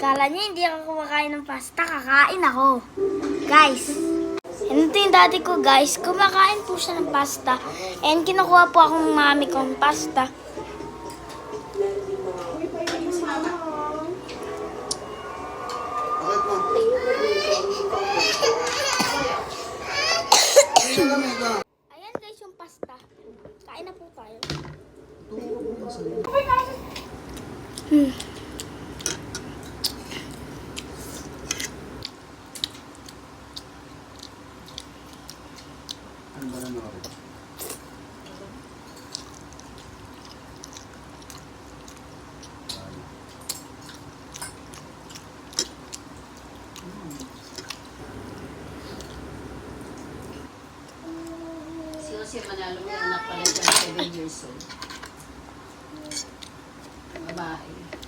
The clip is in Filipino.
Kala niya hindi ako kumakain ng pasta, kakain ako. Guys, ito yung dati ko guys, kumakain po siya ng pasta. And kinukuha po akong mami kong pasta. Ayan guys yung pasta. Kain na po tayo. Si Jose Manalo, may anak pala siya, 7 years old. Babae.